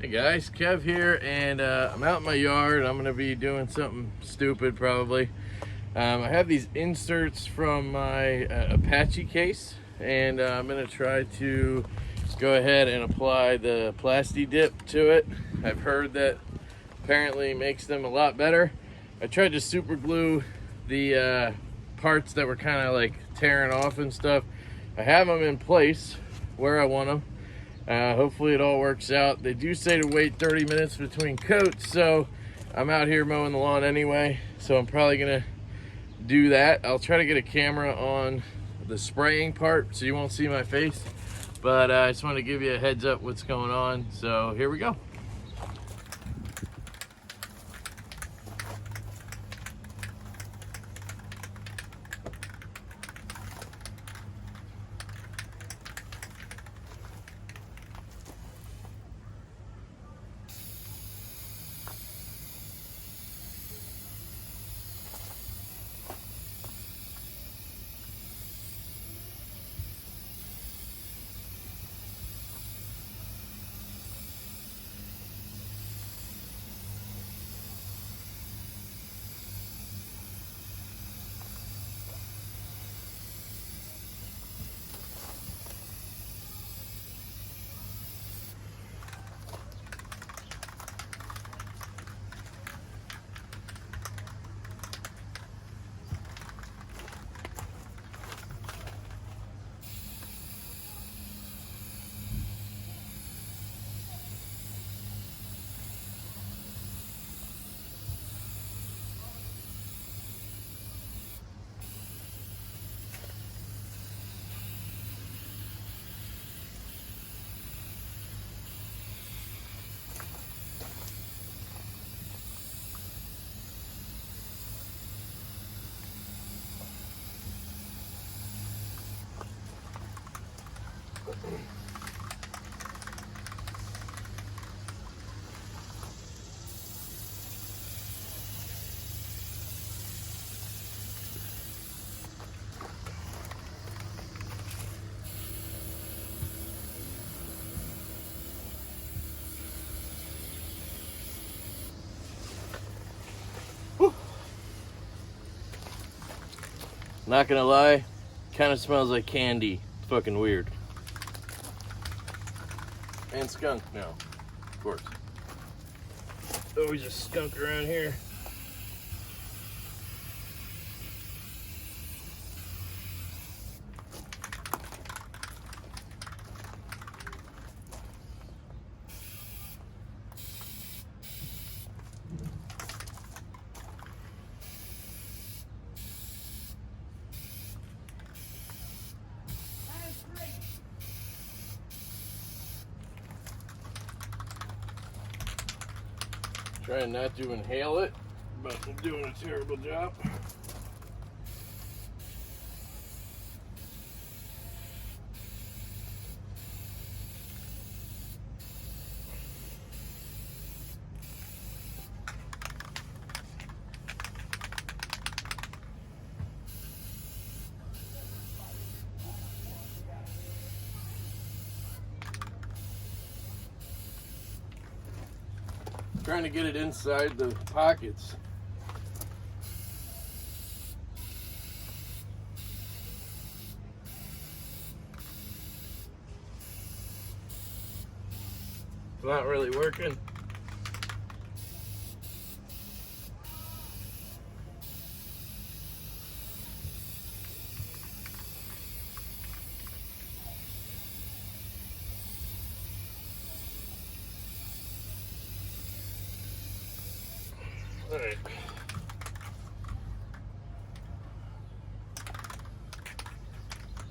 Hey guys, Kev here, and I'm out in my yard. I'm gonna be doing something stupid probably. I have these inserts from my Apache case, and I'm gonna try to go ahead and apply the PlastiDip to it. I've heard that apparently makes them a lot better. I tried to super glue the parts that were kind of like tearing off and stuff. I have them in place where I want them. Hopefully it all works out. They do say to wait 30 minutes between coats, so I'm out here mowing the lawn anyway, so I'm probably gonna do that. I'll try to get a camera on the spraying part so you won't see my face, but I just want to give you a heads up what's going on. So here we go. Not gonna lie, kind of smells like candy. It's fucking weird. And skunk now, of course. Always a skunk around here. Trying not to inhale it, but I'm doing a terrible job. Trying to get it inside the pockets. It's not really working. All right.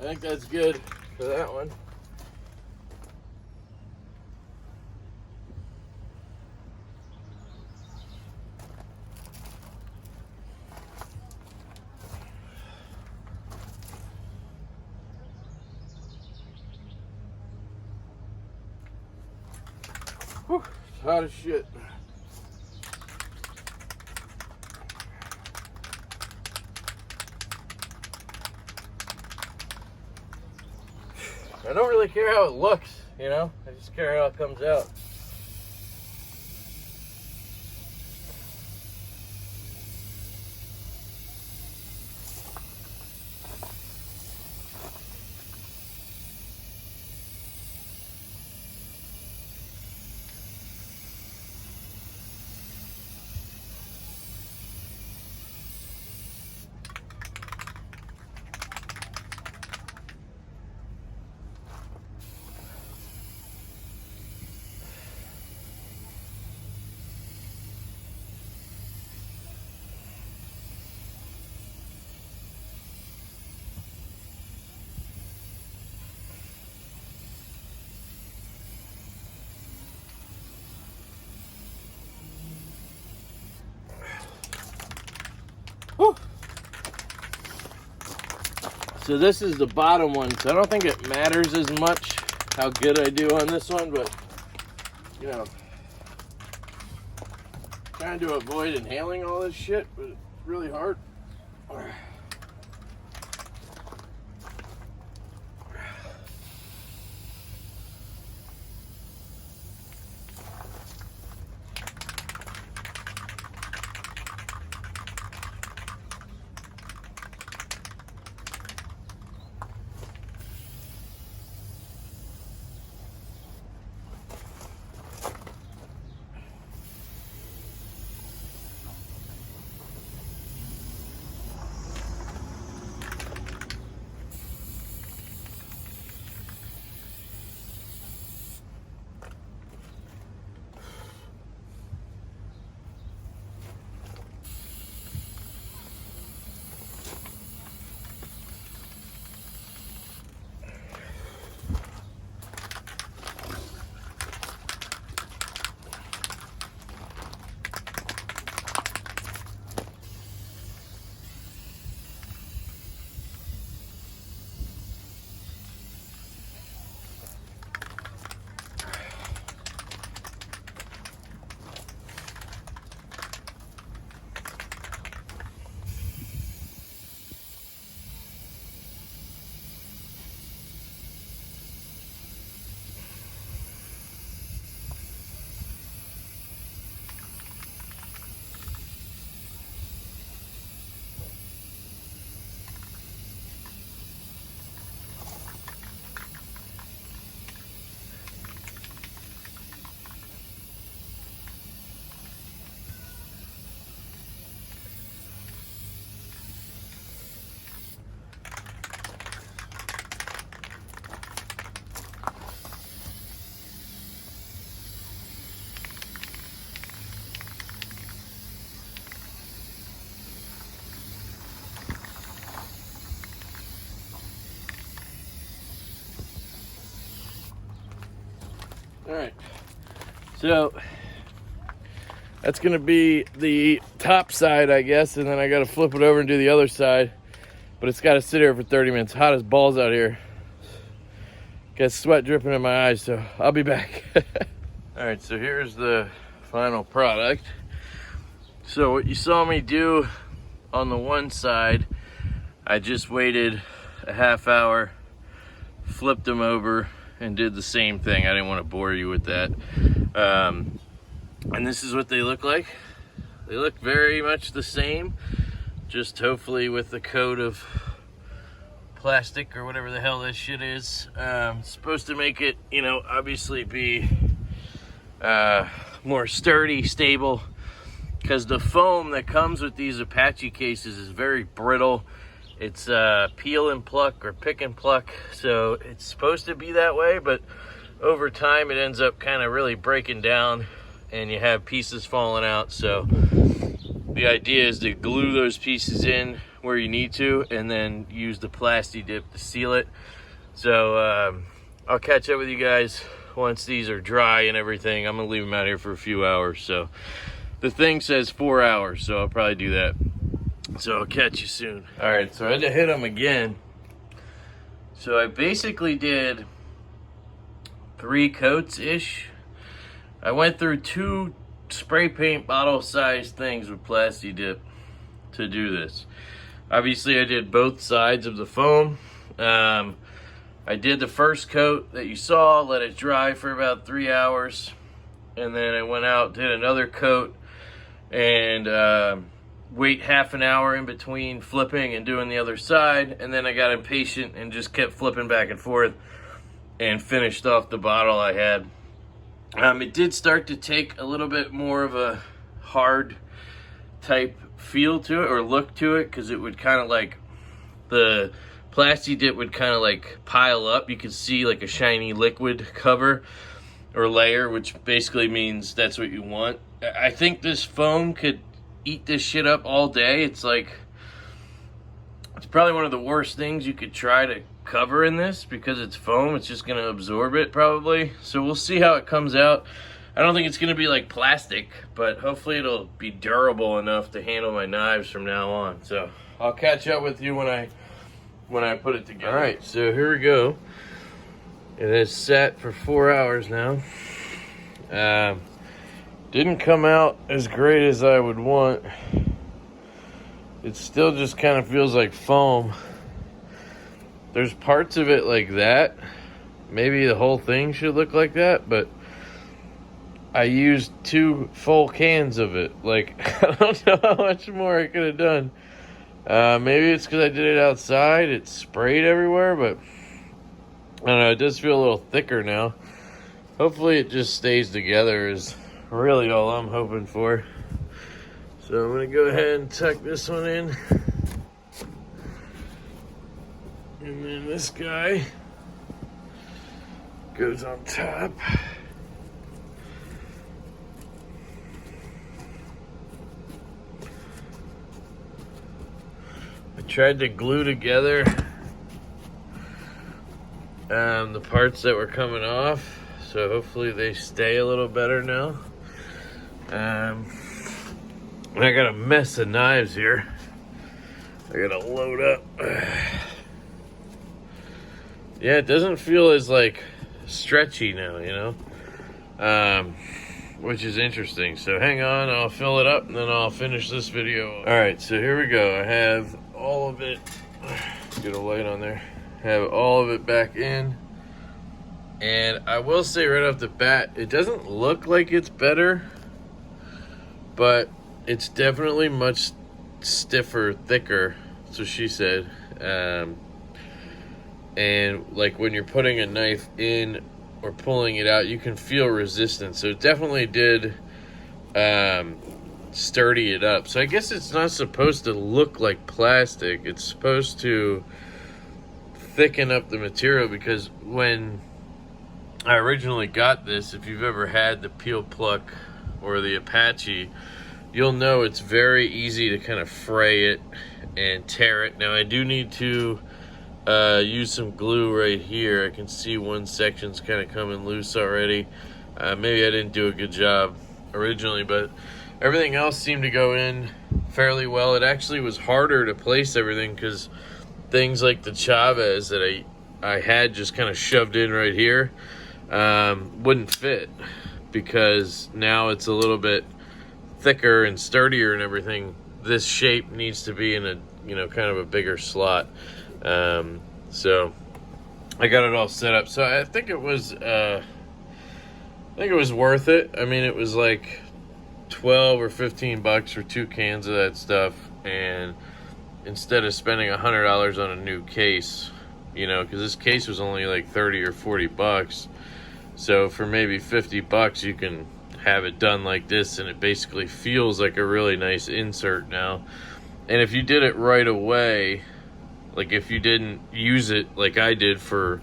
I think that's good for that one. Whew, it's hot as shit. I don't really care how it looks, you know? I just care how it comes out. Whew. So this is the bottom one, so I don't think it matters as much how good I do on this one, but you know, trying to avoid inhaling all this shit, but it's really hard. All right, so that's gonna be the top side, I guess, and then I gotta flip it over and do the other side, but it's gotta sit here for 30 minutes. Hot as balls out here. Got sweat dripping in my eyes, so I'll be back. All right, so here's the final product. So what you saw me do on the one side, I just waited a half hour, flipped them over, and did the same thing. I didn't want to bore you with that. And this is what they look like. They look very much the same, just hopefully with the coat of plastic or whatever the hell that shit is. It's supposed to make it, you know, obviously be more sturdy, stable, because the foam that comes with these Apache cases is very brittle. It's peel and pluck or pick and pluck, so it's supposed to be that way, but over time it ends up kind of really breaking down and you have pieces falling out. So the idea is to glue those pieces in where you need to and then use the PlastiDip to seal it. So I'll catch up with you guys once these are dry and everything. I'm gonna leave them out here for a few hours. So the thing says 4 hours, so I'll probably do that. So I'll catch you soon. All right, so I had to hit them again. So I basically did 3 coats-ish. I went through 2 spray paint bottle sized things with PlastiDip to do this. Obviously I did both sides of the foam. I did the first coat that you saw, let it dry for about 3 hours, and then I went out, did another coat, and wait half an hour in between flipping and doing the other side, and then I got impatient and just kept flipping back and forth and finished off the bottle I had. It did start to take a little bit more of a hard type feel to it, or look to it, because it would kind of like, the PlastiDip would kind of like pile up. You could see like a shiny liquid cover or layer, which basically means that's what you want. I think this foam could eat this shit up all day. It's like, it's probably one of the worst things you could try to cover in this, because it's foam. It's just going to absorb it probably. So we'll see how it comes out. I don't think it's going to be like plastic, but hopefully it'll be durable enough to handle my knives from now on. So I'll catch up with you when I put it together. All right, so here we go. It has sat for 4 hours now. Didn't come out as great as I would want. It still just kind of feels like foam. There's parts of it like that. Maybe the whole thing should look like that, but I used 2 full cans of it. Like, I don't know how much more I could have done. Maybe it's because I did it outside. It sprayed everywhere, but I don't know. It does feel a little thicker now. Hopefully it just stays together is really all I'm hoping for. So I'm going to go ahead and tuck this one in. And then this guy goes on top. I tried to glue together the parts that were coming off, so hopefully they stay a little better now. I got a mess of knives here. I gotta load up. Yeah, it doesn't feel as like stretchy now, you know, which is interesting. So hang on, I'll fill it up and then I'll finish this video. All right, so here we go. I have all of it. Get a light on there. Have all of it back in. And I will say right off the bat, it doesn't look like it's better, but it's definitely much stiffer, thicker, so she said. And like when you're putting a knife in or pulling it out, you can feel resistance. So it definitely did sturdy it up. So I guess it's not supposed to look like plastic. It's supposed to thicken up the material, because when I originally got this, if you've ever had the Peel Pluck or the Apache, you'll know it's very easy to kind of fray it and tear it. Now I do need to use some glue right here. I can see one section's kind of coming loose already. Maybe I didn't do a good job originally, but everything else seemed to go in fairly well. It actually was harder to place everything because things like the Chavez that I had just kind of shoved in right here wouldn't fit, because now it's a little bit thicker and sturdier and everything. This shape needs to be in a, you know, kind of a bigger slot. So I got it all set up. So I think it was worth it. I mean, it was like 12 or 15 bucks for 2 cans of that stuff, and instead of spending $100 on a new case, you know, because this case was only like 30 or 40 bucks. So for maybe 50 bucks, you can have it done like this, and it basically feels like a really nice insert now. And if you did it right away, like if you didn't use it like I did for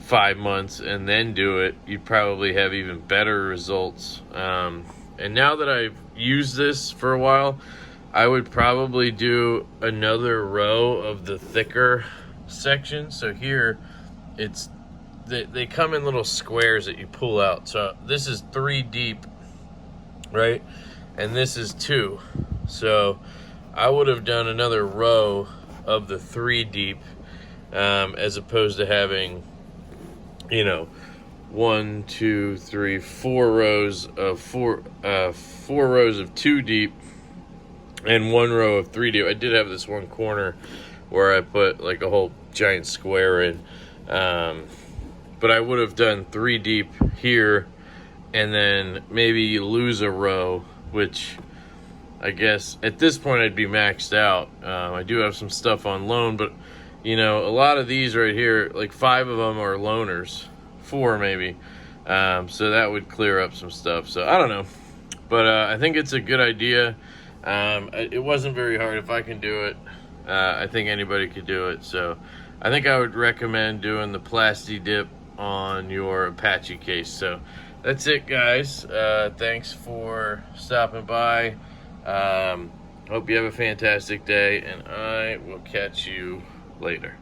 5 months and then do it, you'd probably have even better results. And now that I've used this for a while, I would probably do another row of the thicker section. So here, they come in little squares that you pull out. So this is 3 deep, right? And this is 2. So I would have done another row of the 3 deep, as opposed to having, you know, 1, 2, 3, 4 rows of four rows of 2 deep and 1 row of 3 deep. I did have this one corner where I put like a whole giant square in, but I would have done 3 deep here and then maybe lose a row, which I guess at this point I'd be maxed out. I do have some stuff on loan, but you know, a lot of these right here, like 5 of them are loaners, 4 maybe. So that would clear up some stuff. So I don't know, but I think it's a good idea. It wasn't very hard. If I can do it, I think anybody could do it. So I think I would recommend doing the PlastiDip on your Apache case. So that's it, guys. Thanks for stopping by. Hope you have a fantastic day, and I will catch you later.